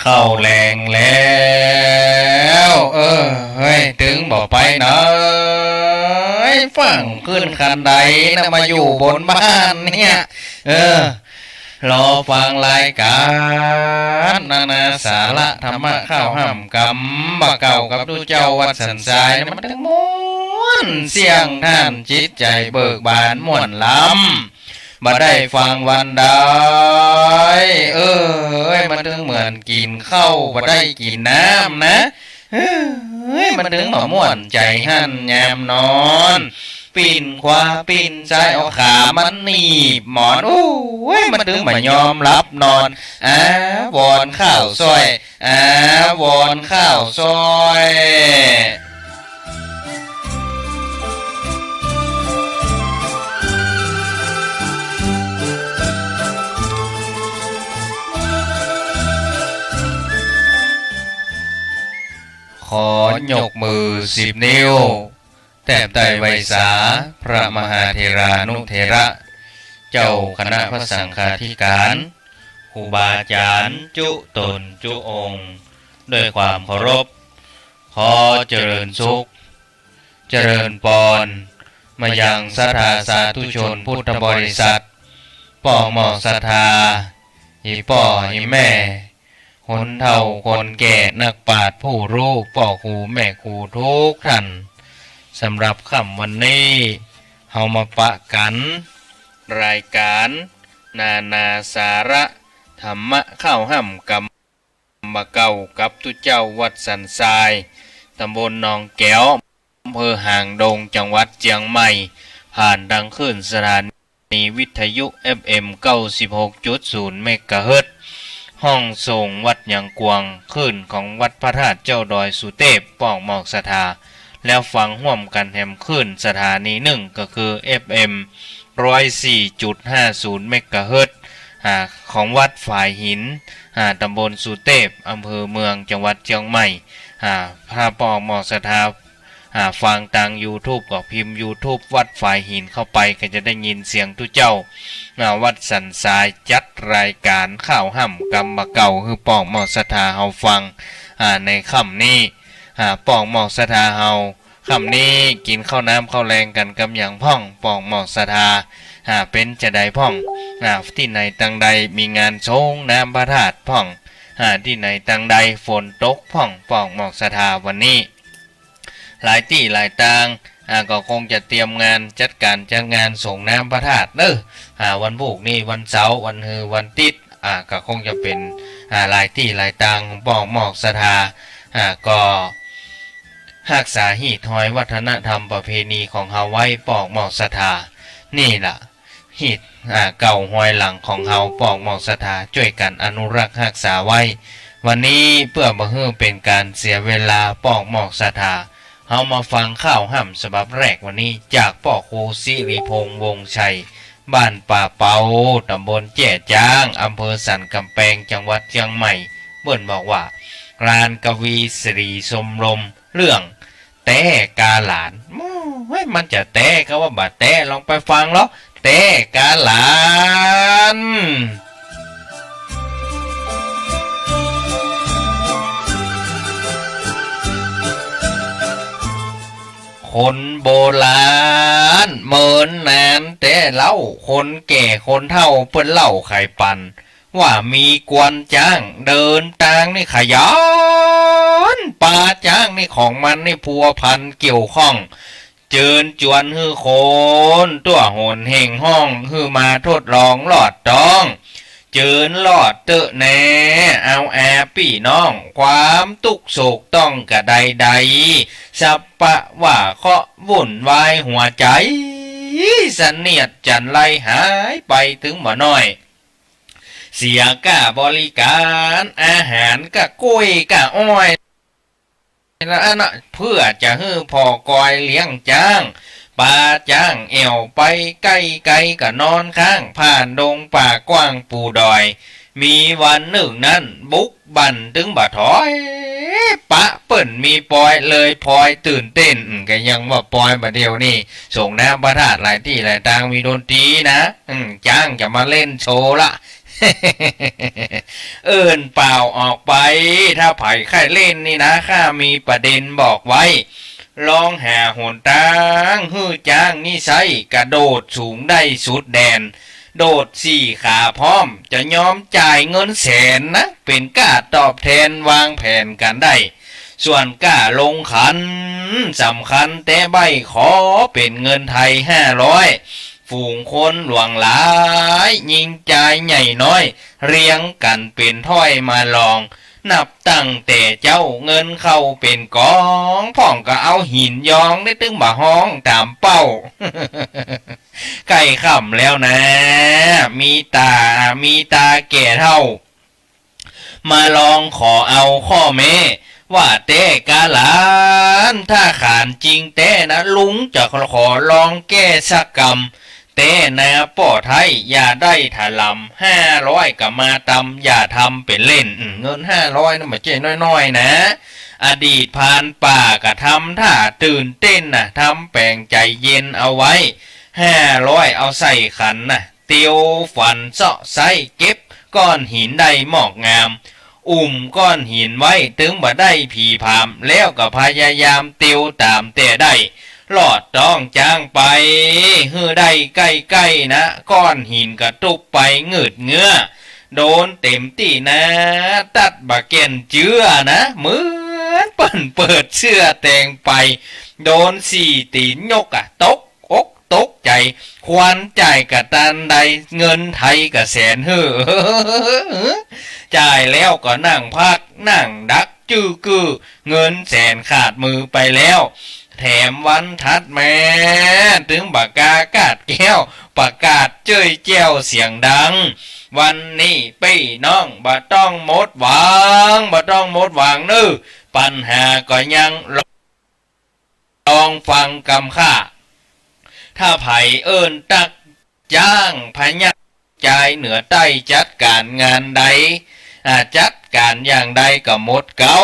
เข้าแรงแล้วเฮ้ยถึงบอกไปเนยฟังขึ้นคันใดนะมาอยู่บนบ้านเนี่ยรอฟังรายการนานาสาระธรรมะข้าวห้ำกำบะเก่ากับดูเจ้าวัดสันทรายมันถึงม้วนเสียงท่านจิตใจเบิกบานม่วนล้ำมาได้ฟังวันใดมันถึงเหมือนกินข้าวมาได้กินน้ำนะมันถึงมาม่วนใจหั่นยามนอนปีนขวาปีนซ้ายเอาขามันหนีบหมอนมันถึงมายอมรับนอนวอนข้าวซอยวอนข้าวซอยขอยกมือ10 นิ้วแต้มไตรไวสาพระมหาเถรานุเถระเจ้าคณะพระสังฆาธิการครูบาอาจารย์จุตนจุองค์ด้วยความเคารพขอเจริญสุขเจริญปอนมายังศรัทธาสาธุชนพุทธบริษัทป่อหมอกศรัทธาหิป่อหิแม่คนเฒ่าคนแก่นักปราชญ์ผู้รู้ป่อครูแม่ครูทุกท่านสำหรับค่ำวันนี้เฮามาปะกันรายการนานาสาระธรรมะข้าวห้ำกำบะเก่ากับตุเจ้าวัดสันทรายตำบลหนองแก้วอำเภอหางดงจังหวัดเชียงใหม่ผ่านดังขึ้นสถานีวิทยุ FM 96.0 เมกะเฮิรตซ์ห้องส่งวัดหยังกวางขึ้นของวัดพระธาตุเจ้าดอยสุเทพป่องหมอกสถาแล้วฟังร่วมกันแถมขึ้นสถานีหนึ่งก็คือ FM 104.50 เมกะเฮิรตซ์ของวัดฝ่ายหินตำบลสุเทพอำเภอเมืองจังหวัดเชียงใหม่พระป่องหมอกสถาฟังทาง YouTube ก็พิมพ์ YouTube วัดฝ่ายหินเข้าไปก็จะได้ยินเสียงทุเจ้าวัดสันทรายจัดรายการข้าวห่ำกำบะเก่าคือป่องหมอกสถาเฮาฟังในค่ำนี้ป่องหมอกสถาเฮาค่ำนี้กินข้าวน้ำข้าวแรงกันกำอย่างพ่องป่องหมอกสถาเป็นจะได้พ่องที่ไหนตังใดมีงานโชงน้ำพระธาตุพ่องที่ไหนตังใดฝนตกพ่องป่องหมอกสถาวันนี้หลายที่หลายทางก็คงจะเตรียมงานจัดงานส่งน้ำพระธาตุวันพุธนี้วันเสาร์วันฮือวันติดก็คงจะเป็นหลายที่หลายทางของป่องหมอกสถาก็รักษาหีทอยวัฒนธรรมประเพณีของเฮาไว้ป่องหมอกสถานี่ล่ะหีดเก่าหอยหลังของเฮาป่องหมอกสถาช่วยกันอนุรักษ์รักษาไว้วันนี้เพื่อบ่ให้เป็นการเสียเวลาป่องหมอกสถาเฮามาฟังข้าวห่ำฉบับแรกวันนี้จากป่อครูสิริพงษ์วงชัยบ้านป่าเปาตำบลแจ่จ้างอำเภอสันกำแพงจังหวัดเชียงใหม่เบิ่นบอกว่าการกวีสิริสมรมเรื่องแต่กาหลานมันจะแต่ก็ว่าบาแต่ลองไปฟังแล้วแต่กาหลานคนโบราณเหมือนนานแต่เล่าคนแก่คนเฒ่าเพิ่นเล่าไข่ปันว่ามีกวนจ้างเดินทางนี่ขยันป่าจ้างนี่ของมันนี่พัวพันเกี่ยวข้องเจิญจวนฮือโคนตัวโหนเฮงห้องฮือมาทดลองหลอดต้องเจิญหลอดเตอะแน่เอาพี่น้องความตุกโศกต้องกะใดสับปะว่าเคาะวุ่นวายหัวใจเสนียดจันไลหายไปถึงบ่น้อยเสียก้าบริการอาหารกะกล้วยกะอ้อยแล้วนะเพื่อจะให้พอกอยเลี้ยงจ้างปลาจ้างเอวไปไกลกะนอนข้างผ่านดงป่ากว้างปูดอยมีวันหนึ่งนั้นบุกบันถึงบ่ถอยปะเปิ่นมีปอยเลยพลอยตื่นเต้นก็ยังว่าปอยบ่เดียวนี่ส่งน้ำพระธาตุหลายที่หลายทางมีดนตรีนะจ้างจะมาเล่นโชว์ละ เอินเปล่าออกไปถ้าไผ่ไข่เล่นนี่นะข้ามีประเด็นบอกไว้ลองหาหนทางฮื้อจ้างนี่ใส่กระโดดสูงได้สุดแดนโดดสี่ขาพร้อมจะยอมจ่ายเงินแสนนะเป็นก้าตอบแทนวางแผนกันได้ส่วนก้าลงขันสำคัญแต่ใบขอเป็นเงินไทย500ฝูงคนหลวงหลายยิงใจใหญ่น้อยเรียงกันเป็นถ้อยมาลองนับตั้งแต่เจ้าเงินเข้าเป็นกองพ่องก็เอาหินยองได้ตึงบ่าห้องตามเป้า ใกล้ค่ำแล้วนะมีตาแก่เท่ามาลองขอเอาข้อแม่ว่าแต่กาหลานถ้าขานจริงแต่นะลุงจะขอลองแก้สักกรรมแต่นาป่อไทยอย่าได้ถลำ500กับมาตำอย่าทำเป็นเล่นเงิน500นั่นไม่ใช่น้อยๆนะอดีตผ่านป่าก็ทำท่าตื่นเต้นนะทำแปลงใจเย็นเอาไว้500เอาใส่ขันนะเตียวฝันเสาะไส้เก็บก้อนหินได้หมอกงามก้อนหินไว้ถึงบ่ได้ผีพามแล้วก็พยายามเตียวตามแต่ได้หลอดต้องจ้างไปฮือได้ใกล้ๆนะก้อนหินกระตุกไปเงืดเงื้อโดนเต็มตีนะตัดบะเก็นเจือนะเหมือนเปิดเสื้อแตงไปโดนสี่ตีนยกตกอกตกใจควันจ่ายกะตันใดเงินไทยกะแสนเฮ้อจ่ายแล้วก็นั่งพักนั่งดักจื้อกือเงินแสนขาดมือไปแล้วแถมวันถัดมาถึงปากกากาดแก้วประกาศเจ้ยแจ้วเสียงดังวันนี้พี่น้องบ่ต้องหมดหวังนึปัญหาก็ยังลองฟังกำค่าถ้าไผ่เอิ้นตักจ้างพญาใจเหนือใต้จัดการงานใดจัดการอย่างใดก็หมดเก้า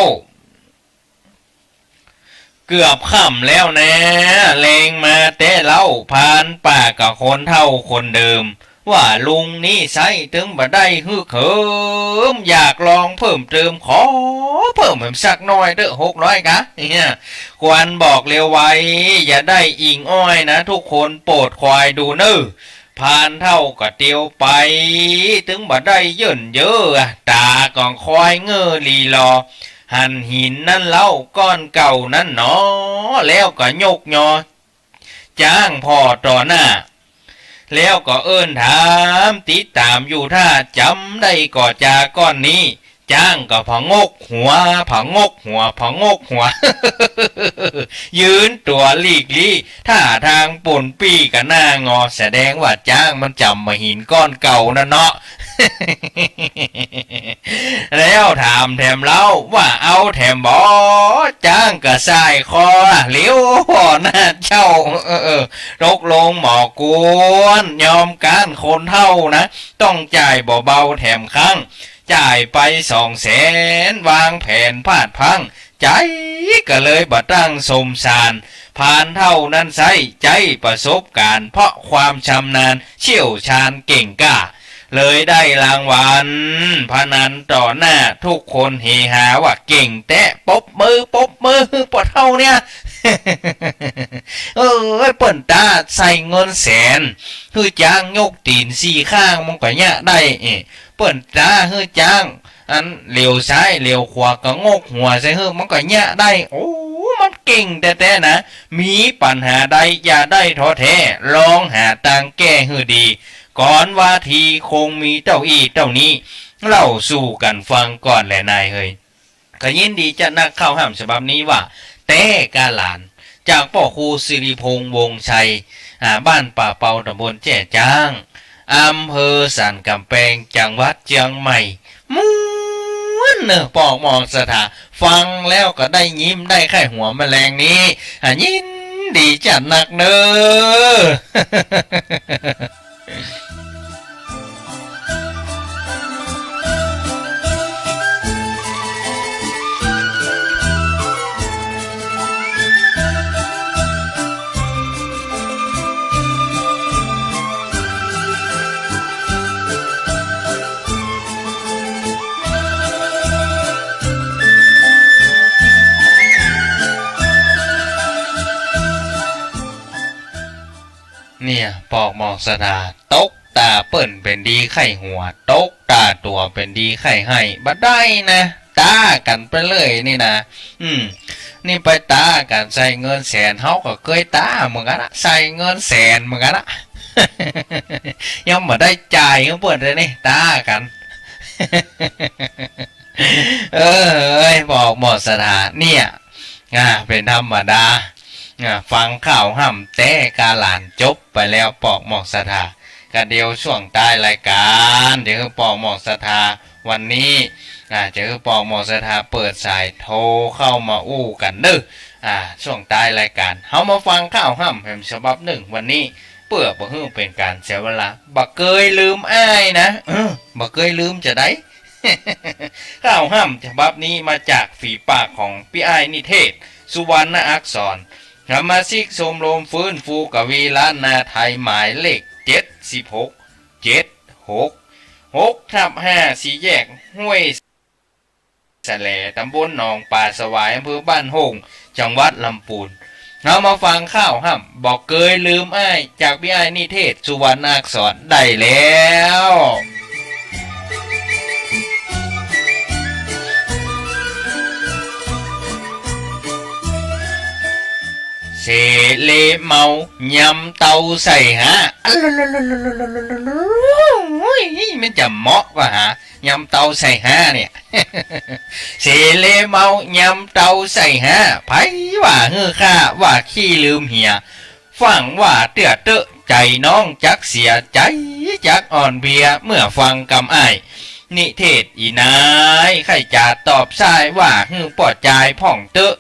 เกือบค่ำแล้วนะเลงมาแต่เล่าผ่านป่ากับคนเท่าคนเดิมว่าลุงนี่ใส่ถึงบ่ได้ฮึกเหิมอยากลองเพิ่มเติมขอเพิ่มให้สักหน่อยเด้อ600กะเนี่ยควรบอกเร็วไว้อย่าได้อิงอ้อยนะทุกคนโปรดคอยดูเน้อผ่านเท่าก็เตียวไปถึงบ่ได้เยินเยอะตาก่องคอยเงอลีรอหันหินนั่นเล่าก้อนเก่านั่นหนอแล้วก็ยกยอจ้างพ่อต่อหน้าแล้วก็เอิ้นถามติดตามอยู่ถ้าจำได้ก็จาก้อนนี้จ้างก็ผงกหัวยืนตัวหลีกลี่ถ้าทางป่นปี้กับหน้างอแสดงว่าจ้างมันจำมาหินก้อนเก่านั่นเนาะ แล้วถามแถมเล่าว่าเอาแถมบอจ้างกะสายคอเลี้ยวพ่อหน้าเจ้าตกลงหมอกวนยอมการคนเท่านะต้องจ่ายเบาๆแถมครั้งจ่ายไป200,000วางแผนพลาดพังใจก็เลยบ่ตั้งสมสารผ่านเท่านั้นใช้ใจประสบการณ์เพราะความชำนาญเชี่ยวชาญเก่งกล้าเลยได้รางวัลพนันต่อหน้าทุกคนเฮฮาว่าเก่งแตะปบมือปวดเท่าเนี่ย เปิ่นตาใส่เงินแสนคือจ้างยกตีนสี่ข้างมันก็ยะได้เปิ่นตาคือจ้างอันเหลียวซ้ายเหลียวขวาก็งกหัวใส่มันก็ยะได้โอ้มันเก่งแต่นะมีปัญหาใดอย่าได้ท้อแท้ลองหาทางแก้ให้ดีก่อนว่าทีคงมีเต้าอี้เต้านี้เล่าสู่กันฟังก่อนแหละนายเฮ้ยก็ยินดีจะนักเข้าห้ามฉบับนี้ว่าแต่กาหลานจากพ่อครูสิริพงษ์วงชัยบ้านป่าเปาตำบลแจ้จ้างอำเภอสันกำแพงจังหวัดเชียงใหม่ม้วนเนอะปอกหมอกสถาฟังแล้วก็ได้ยิ้มได้ไข้หัวแมลงนี้ยินดีจัดหนักเนอะ เนี่ยปอกหมอกสถาตกตาเปิ่นเป็นดีไข่หัวตกตาตัวเป็นดีไข่ให้บัดได้นะตากันไปเลยนี่นะนี่ไปตากันใส่เงินแสนเฮาก็เคยตาเหมือนกันนะใส่เงินแสนเหมือนกันนะยังมาได้จ่ายก็เปิดเลยนี่ตากันบอกหมดสถานเนี่ยเป็นธรรมดาฟังข่าวห้ำแต่กาหลานจบไปแล้วปอกหมอกสถากันเดียวช่วงใต้รายการเดี๋ยวปอกหมอกสถาวันนี้เจอปอกหมอกสถาเปิดสายโทรเข้ามาอู้กันเด้อช่วงใต้รายการเฮามาฟังข่าวห้ำแห่งฉบับหนึ่งวันนี้เพื่อบ่ให้เป็นการเสียเวลาบักเกยลืมอ้ายนะบักเกยลืมจะได้ ข่าวห้ำฉบับนี้มาจากฝีปากของพี่อ้ายนิเทศสุวรรณอักษรสมาชิกชมรมฟื้นฟูกวีล้านนาไทยหมายเลข76 4 แยกห้วยแสลตำบลหนองป่าสวายอำเภอบ้านโฮงจังหวัดลำพูนเรามาฟังข้าวห้ำบอกเกยลืมอ้ายจากพี่อ้ายนิเทศสุวรรณอักษรได้แล้วเสเลเมายำเตาใส่ฮะมันจะเหมาะว่ะฮะยำเตาใส่ฮะเนี่ยเสเลเมายำเตาใส่ฮะไผว่าเฮือข้าว่าขี้ลืมเหียฟังว่าเตื้อเตอะใจน้องจักเสียใจจักอ่อนเบียเมื่อฟังกำอ้ายนิเทศอีนายใครจะตอบชายว่าฮือปอดใจพ่องเตอะ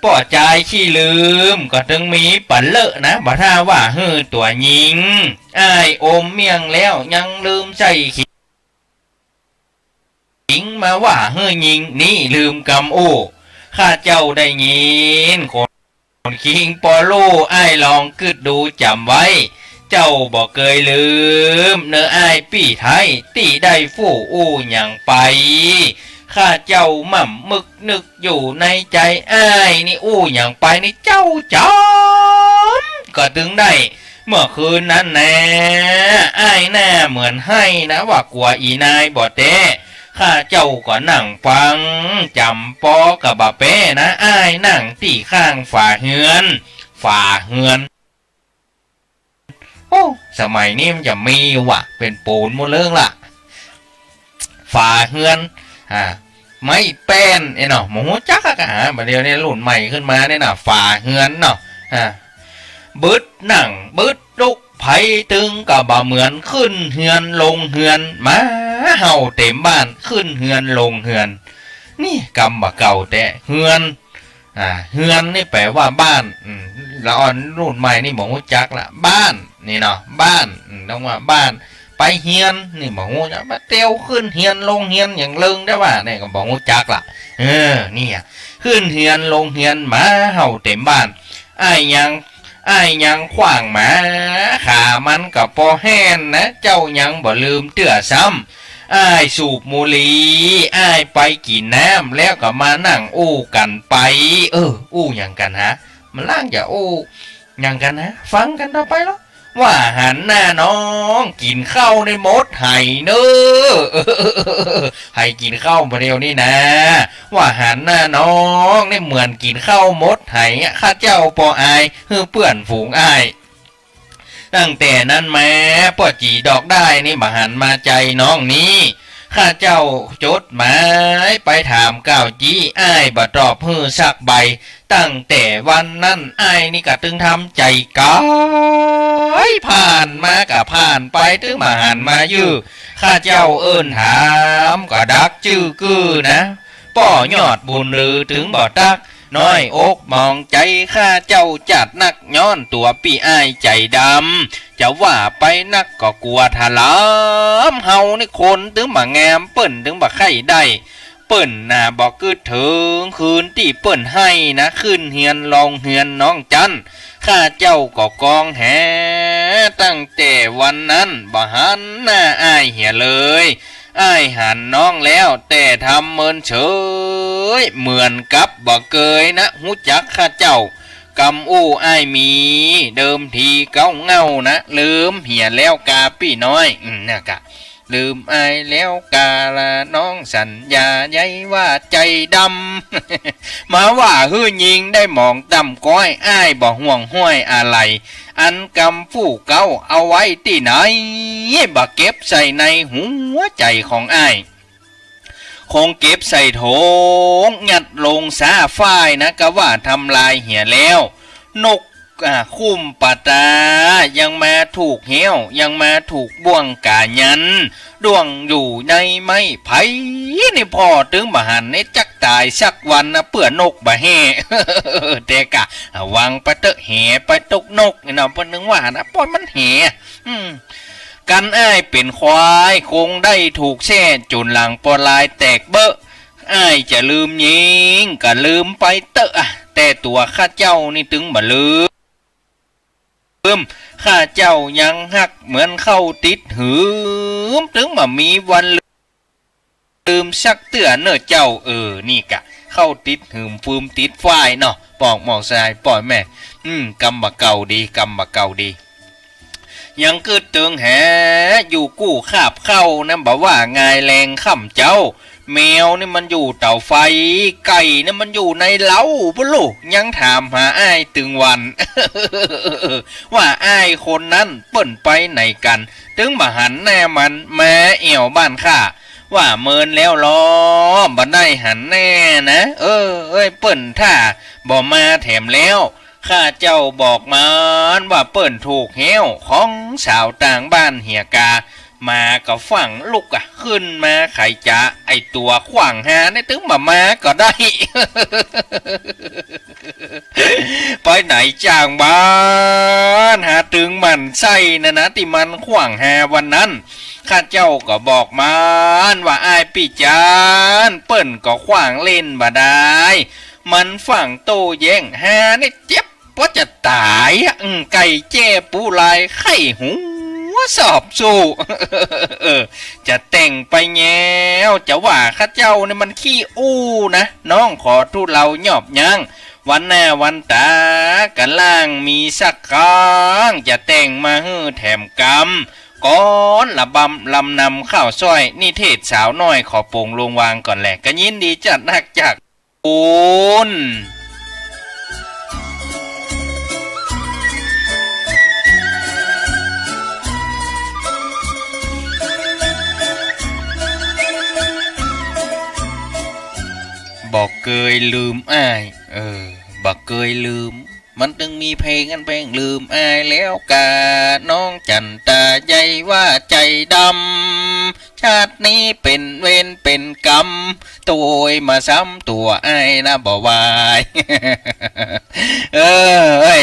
ป่อใจขี้ลืมก็ถึงมีปันเลอะนะบ่ท่าว่าฮือตัวยิงอ้ายอมเมียงแล้วยังลืมใส่ขิงมาว่าฮือยิงนี่ลืมกำโอ้ข้าเจ้าได้ยินคนคิงปอโลอ้ายลองกึดดูจำไว้เจ้าบอกเคยลืมเนื้ออ้ายปี่ไทยตีได้ฟู่อู้อย่างไปข้าเจ้าหม่ำมึกนึกอยู่ในใจอ้ายนี่อู้อย่างไปนี่เจ้าจอมก็ถึงได้เมื่อคืนนั้นแน่อ้ายหน้าเหมือนให้นะว่ากลัวอีนายบ่เต้ข้าเจ้าก็นั่งฟังจำปอกับบะเป้นะอ้ายนั่งตีข้างฝ่าเฮือนโอ้สมัยนี้มันจะมีว่ะเป็นปูนหมดเรื่องล่ะฝ่าเฮือนไม่เป็นเนาะหมูจักอะมาเดี๋ยวนี้รุ่นใหม่ขึ้นมาเนี่ยนะฝ่าเฮือนเนาะบึดนั่งบึดลุกไผตึงกับบะเหมือนขึ้นเฮือนลงเฮือนมาเห่าเต็มบ้านขึ้นเฮือนลงเฮือนนี่กำบะเก่าแต่เฮือนเฮือนนี่แปลว่าบ้านละอ่อนรุ่นใหม่นี่หมูจักละบ้านนี่เนาะบ้านต้องว่าบ้านไปเฮียนนี่บอกงูจะมาเตียวขึ้นเฮียนลงเฮียนอย่างลึงได้ป่ะนี่ก็บอกงูจักล่ะนี่ขึ้นเฮียนลงเฮียนหมาเห่าเต็มบ้านไอ้ยังขว้างหมาขามันกับพอแห้นนะเจ้ายังบ่ลืมเตื้อซ้ำไอ้สูบบุหรี่ไอ้ไปกินน้ำแล้วก็มานั่งอู้กันไปอู้อย่างกันฮะมันล่างจะอู้อย่างกันฮะฟังกันต่อไปแล้วว่าหันหน้าน้องกินข้าวในมดไห่เนอให้กินข้าวมาเดียวนี่นะว่าหันหน้าน้องนี่เหมือนกินข้าวมดไห่ข้าเจ้าปออายเปื่อนฝูงอายตั้งแต่นั้นแม้ปอจีดอกได้นี่มาหันมาใจน้องนี้ข้าเจ้าจดหมายไปถามก้าวจี้อ้ายบ่ตอบฮือสักใบตั้งแต่วันนั้นอ้ายนี่ก็ตึงทำใจก้ายผ่านมาก็ผ่านไปถึงมาหันมายื้อข้าเจ้าเอิ้นถามก็ดักจื้อกือนะป้อยอดบุญหรือถึงบ่ตักน้อยอกมองใจข้าเจ้าจัดนักย้อนตัวพี่อ้ายใจดำจะว่าไปนักก็กลัวทะลามเฮานี่คนถึงบ่แงมเปิ้นถึงบ่ไข่ได้เปิ้นน่ะบอกกึดถึงคืนที่เปิ้นให้นะขึ้นเฮียนลองเฮียนน้องจันข้าเจ้าก็กองแหตั้งแต่วันนั้นบ่หันหน้าอ้ายเหียเลยอ้ายหันน้องแล้วแต่ทำเมินเฉยเหมือนกับบ่เกยนะหูจักข้าเจ้า กำอู้อ้ายมีเดิมทีเก้าเงานะลืมเหียแล้วกาพี่น้อยเนี่ยกะลืมอายแล้วกาละน้องสัญญาใหญ่ว่าใจดำ มาว่าฮื้อยิงได้มองต่ำก้อยอ้ายบ่ห่วงห้วยอะไรอันกำฟู่เก้าเอาไว้ที่ไหนบ่เก็บใส่ในหัวใจของอ้ายคงเก็บใส่โถงยัดลงสาฝ้ายนะก็ว่าทำลายเหี่ยแล้วนกคุ้มปะตายังมาถูกเหี้ยวยังมาถูกบ่วงกายันดวงอยู่ในไม้ไผ่นี่พ่อถึงมาหันในจักตายสักวันนะเปื่อนกบะแห่ แต่กะวางไปเตอะแห่ไปตกนกนี่นะปนึงว่านะปอนมันแห่กันอ้ายเป็นควายคงได้ถูกแช่จุนหลังปอลายแตกเบอะอ้ายจะลืมยิงก็ลืมไปเตอะแต่ตัวข้าเจ้านี่ถึงมาลืมข้าเจ้ายังหักเหมือนเข้าติดหืมถึงมามีวันลืมสักเตือนเนอเจ้านี่กะเข้าติดหืมฟืมติดฝ้ายเนาะปอกหมอกสายปล่อยแม่กำบะเก่าดีกำบะเก่าดียังเกิดเติงแหอยู่กู้คาบเข้านะบอกว่าไงแรงค่ำเจ้าแมวนี่มันอยู่เต่าไฟไก่นี่มันอยู่ในเล้าปะลูกยังถามหาอ้ายตึงวัน ว่าอ้ายคนนั้นเปิ่นไปไหนกันถึงมาหันแน่มันแม่เอี่ยวบ้านข้าว่าเมินแล้วล้อบ่ได้หันแน่นะเอ้ยเปิ่นท่าบ่มาแถมแล้วข้าเจ้าบอกมันว่าเปิ่นถูกเหี้ยวของสาวต่างบ้านเหียกามาก็ฝังลูกขึ้นมาไข่จะไอตัวขวางหาในถึงมาก็ได้ ไปไหนจ้างบ้านหาตึงมันไส้นะที่มันขวางหาวันนั้นข้าเจ้าก็บอกมันว่าอ้ายพี่จานเปิ้นก็ขวางเล่นบ่ได้มันฝังโตแย่งหาเนี่ยเจ็บว่าจะตายไก่เจ้ปูลายไข่หูสอบสู้ จะแต่งไปแง้วจะว่าข้าเจ้าเนี่ยมันขี้อู้นะน้องขอทูลเราหยอบยังวันหน้าวันตากันล่างมีสักครั้งจะแต่งมาฮื้อแถมกำก้อนละบำลำนำข้าวซ้อยนี่เทศสาวน้อยขอโป่งลงวางก่อนแหละก็ยินดีจัดนักจากคุณบอกเกยลืมอ้ายบอกเกยลืมมันตึงมีเพลงอันเพลงลืมอ้ายแล้วกาน้องจันตาใหญ่ว่าใจดำชาตินี้เป็นเวรเป็นกรรมตัวมาซ้ำตัวอ้ายนะบ่วาย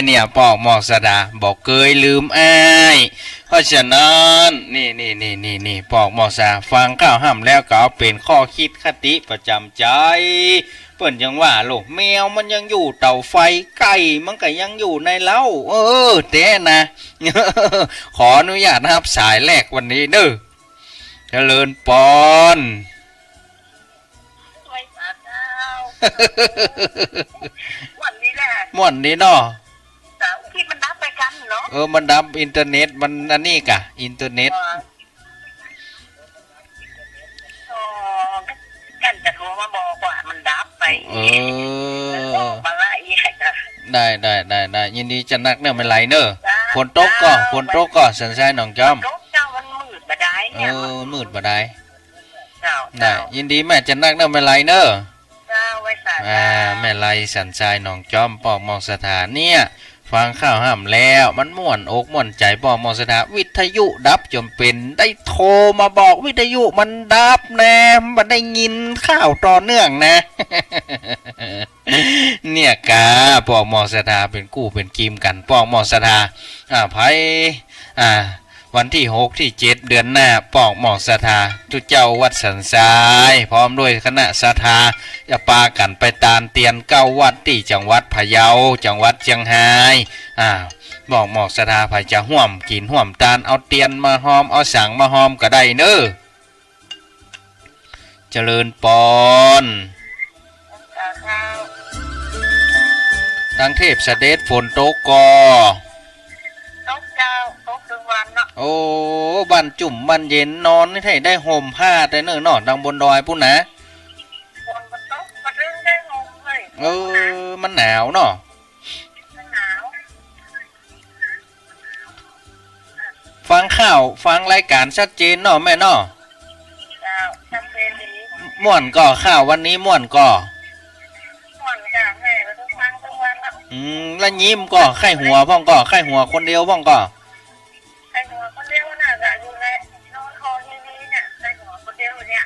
เนี่ยปอกหมอกสดาบอกเกยลืมอ้ายเพราะฉะนั้นนี่ปอกหมอกสาฟังข้าวห้ำแล้วก็เอาเป็นข้อคิดคติประจำใจเปิ่นยังว่าลูกแมวมันยังอยู่เตาไฟไก่มันก็ยังอยู่ในเล้าเต้นะ ขออนุญาตนะครับสายแรกวันนี้เด้อเจริญปอนวันนี้แหละม่วนนี้เนาะที่มันดับไปกันเนาะมันดับอินเทอร์เน็ตมันอันนี้กะอินเทอร์เน็ตกันจะโทรมาบอกว่ามันดับไปมาละอีกได้ยินดีจะนักเนอะไม่ไรเนอะฝนตกก็สันทรายหนองจอมเจ้ามันมืดบ่ได้เนี่ยมืดบ่ได้ได้ยินดีแม่จะนักเนอะไม่ไรเนอะไว้สาแม่ไรสันทรายหนองจอมปอกมองสถานเนี่ยฟังข้าวห้ำแล้วมันม่วนอกม่วนใจปอกมองสถานวิทยุดับจนเป็นได้โทรมาบอกวิทยุมันดับแน่มันได้ยินข้าวต่อเนื่องนะ เนี่ยกาปอกมองสถานเป็นกู้เป็นกิมกันปอกมองสถานไพ่วันที่6ที่7เดือนหน้าปอกหมอกศรัทธาทุเจ้าวัดสันทรายพร้อมด้วยคณะศรัทธาจะปากันไปตามเตียน9วัดที่จังหวัดพะเยาจังหวัดเชียงรายบอกหมอกศรัทธาไผจะห่วมกินห่วมตาลเอาเตียนมาหอมเอาสังมาหอมก็ได้เน้อเจริญปอนต ทั้งเทพเสด็จฝนตกกอตกเจ้าตกถึงวันเนาะโอ้บ้านจุ่มบ้านเย็นนอนนี่ไทยได้ห่มผ้าแต่เนิ่นนอนดังบนดอยปุ่นนะฝนมันตกมันเรื่องได้งงเลยมันหนาวเนาะมันหนาวฟังข่าวฟังรายการชัดเจนเนาะแม่เนาะเจ้าชัดเจนดีม่วนก่อข่าววันนี้ม่วนก่อม่วนจ้ะแม่เราต้องฟังทุกวันแล้วแล้วยิ้มก่อไข้หัวพ่องก่อไข้หัวคนเดียวพ่องก่อไข้หัวคนเดียวน่ะจะอยู่ในนอนคอทีวีเนี่ยไข้หัวคนเดียวเนี่ย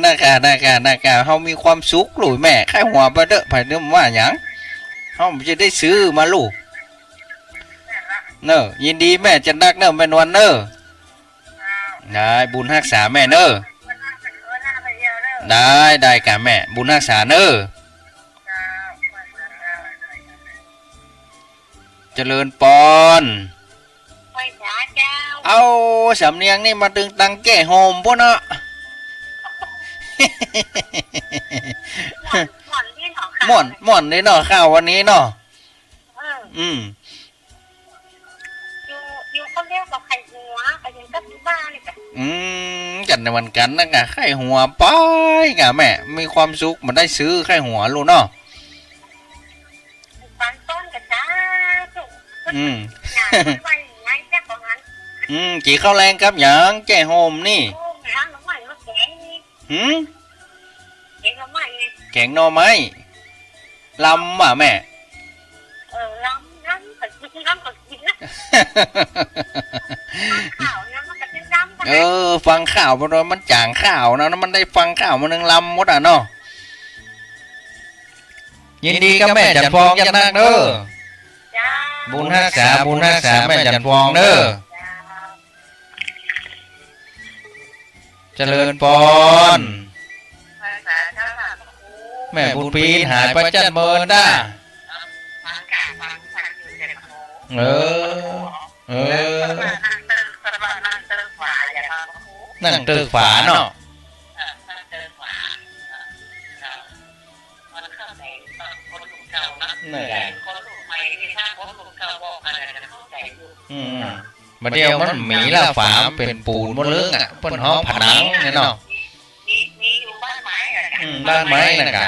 น่ากะเฮามีความสุขลูกแม่ไข้หัวไปเด้อไปเด้อว่าหยังเฮาจะได้ซื้อมาลูกเนอะยินดีแม่จะนักเนอะแม่นวลเนอะได้บุญรักษาแม่เนอะได้กะแม่บุญรักษาเนอะเจริญปอนเอาสำเนียงนี่มาตึงตังแก่โฮมพวกเนาะม่วนนี่เนาะข้าววันนี้เนาะอยู่คนเดียวกับไข่หัวไข่ยังกับที่บ้านเลยกันในวันกันนะกะไข่หัวป้ายกะแม่มีความสุขมันได้ซื้อไข่หัวลูกเนาะปันต้นกับจ้ากี่ข้าวแรงครับอย่างแก่โฮมนี่แกงหน่อไม้ลำว่ะแม่ลำแต่กินลำก็กินนะข่าวเนี่ยมันจะเป็นลำฟังข่าวมันจางข่าวนะมันได้ฟังข่าวมันนึงลำหมดอ่ะเนาะยินดีกับแม่จันฟองยันนักเด้อบุญรักษาแม่จันฟองเด้อเจริญปอนแม่บุญปีนหายไปจันเมินด้านั่งตึกฝาเนาะมาเดียวมันหมีละฝาเป็นปูนมดเรื่องอ่ะเป็นห้องผนังเนี่ยเนาะบ้านไม้นะกะ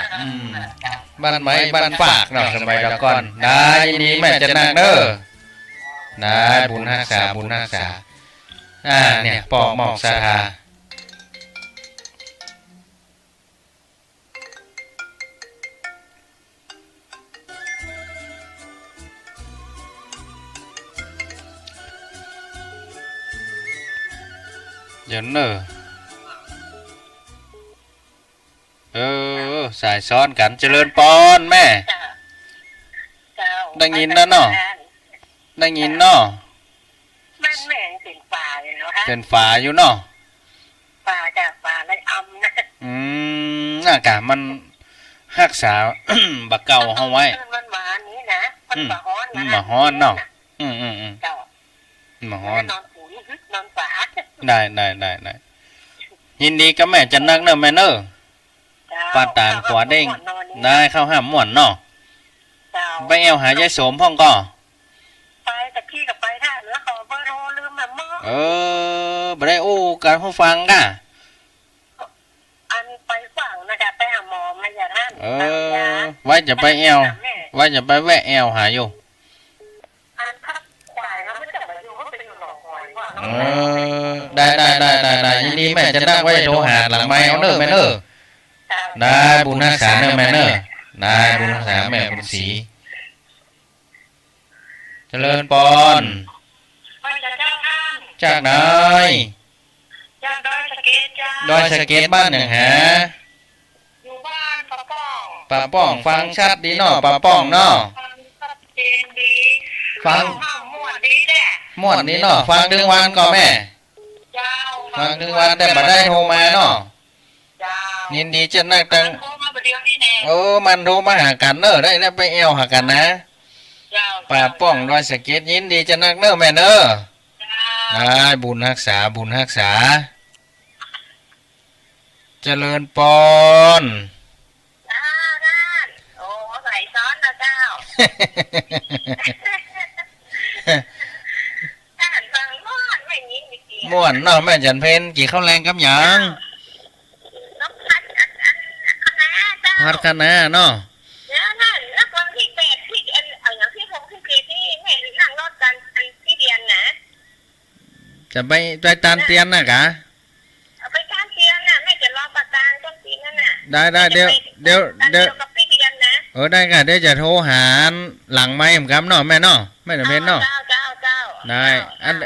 บ้านไม้บ้านฝากเนาะสมัยละก่อนได้ยินดีแม่จะนั่งเด้อได้บุญรักษาเนี่ยปอกหมอกสาธาเดี๋ยวเนอะสายซ้อนกันเจริญปอนแม่ได้ยินนะเนาะได้ยินเนาะบ้านแม่เป็นป่าเลยเนาะเป็นฝาอยู่เนาะป่าจากป่าไรอำนะอากาศมันรักษา บักเก่าเฮาไว้มันหวานนี้นะมันบ่ฮ้อนนะบ่ฮ้อนเนาะบ่ฮ้อนนอนปุ๋ยนอนฝาได้ยินดีกับแม่จันนักเนอะแม่เนอะปาตานขวาเด้งได้เข้าห้ามม่วนเนาะไปแอวหายายโสมพ่องก็ไปแต่พี่กับไปท่าเหลือขอเบอร์โทรลืมแบบมั้งบ่ได้โอ้การผู้ฟังก่ะอันไปฝั่งนะจ๊ะไปหาหมอมาอย่าท่านไว้จะไปแอวไว้จะไปแวะแอวหาอยู่อันพักควายแล้วไม่จะไปอยู่ก็ไปอยู่หนองหอยว่าได้ยินดีแม่จะนั่งไว้โทรหาหลังไม้เอาเนอะแม่เนอะได้บุญรักษาเนอะแม่เนอะได้บุญรักษาแม่บุญศรีเจริญปอนจากไหนจากดอยสะเก็ดจ้าดอยสะเก็ดบ้านอย่างฮะอยู่บ้านป้าป้องฟังชัดดีเนาะป้าป้องเนาะฟังม่วนดีแน่ม่วนนี้เนาะฟังถึงวันก็แม่ฟังถึงวันแต่บ่ได้โทรมาเนาะยินดีจะนักตังมันโทรมาหากันเนอะได้แล้วไปแอวหากันนะป้าป้องดอยสะเก็ดยินดีจะนักเนอะแม่เนอะได้บุญรักษา เจริญปอน จ้าด้านโอ้ใส่ซ้อนนะเจ้าด้านฟังมอดไม่มีไม่เกี่ยว ม่วนเนาะแม่จันเพนกี่ข้าวแรงกับหยัง น้องพัดคณะเจ้า พัดคะน้าเนาะ เนี่ยนั่นแล้ววันที่8ที่เอาอย่างที่6ที่7นี่แม่นั่งรถกันที่เรียนนะ จะไปตานเตียนนะกะ เอาไปการเรียนน่ะแม่จะรอประกางต้นปีนั่นน่ะ ได้เดี๋ยวกับพี่เรียนนะ ได้ค่ะเดี๋ยวจะโทรหาหลังไม้ผมครับเนาะแม่เนาะแม่จันเพนเนาะ เจ้าได้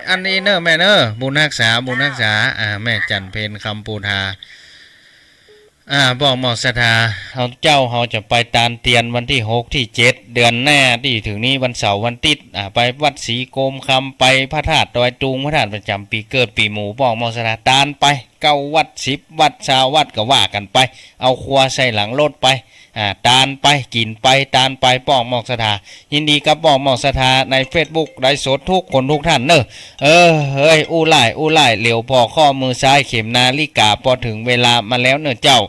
อันนี้เนอะแม่เนอะบุญรักษาแม่จันเพนคำปูทาบอกหมอกสถาเขาจะไปตานเตียนวันที่6ที่7เดือนหน้าที่ถึงนี้วันเสาร์วันติดไปวัดศรีโกมคำไปพระธาตุดอยตุงพระธาตุประจำปีเกิดปีหมูบอกหมอกสถาตานไป9วัด10วัด20วัดก็ว่ากันไปเอาครัวใส่หลังรถไปตานไปกินไปตานไปป้องหมอกสถายินดีกับป้องหมอกสถาใน Facebook ได้สดทุกคนทุกท่านเนอะเฮ้ยอู้ไล่เหลียวพอข้อมือซ้ายเข็มนาฬิกาพอถึงเวลามาแล้วเนอะเจ้า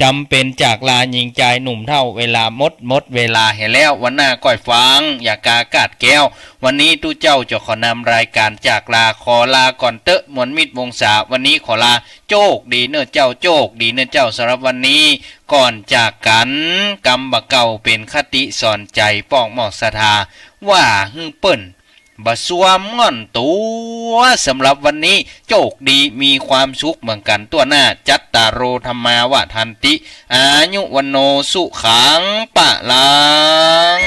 จำเป็นจากลายิงใจหนุ่มเท่าเวลาหมดเวลาเห็นแล้ววันหน้าก่อยฟังอย่ากากาดแก้ววันนี้ตู้เจ้าจะขอนำรายการจากลาขอลาก่อนเตอะมวนมิตรวงศาวันนี้ขอลาโจกดีเนอะเจ้าโจกดีเนอะเจ้าสำหรับวันนี้ก่อนจากกันกำบะเก่าเป็นคติสอนใจป้องหมอกสถาว่าฮึเปิ้นบะสวมง่อนตัวสำหรับวันนี้โจกดีมีความสุขเหมือนกันตัวหน้าจัตตารโรธรรมาวะทันติอายุวันโนสุขังปะลัง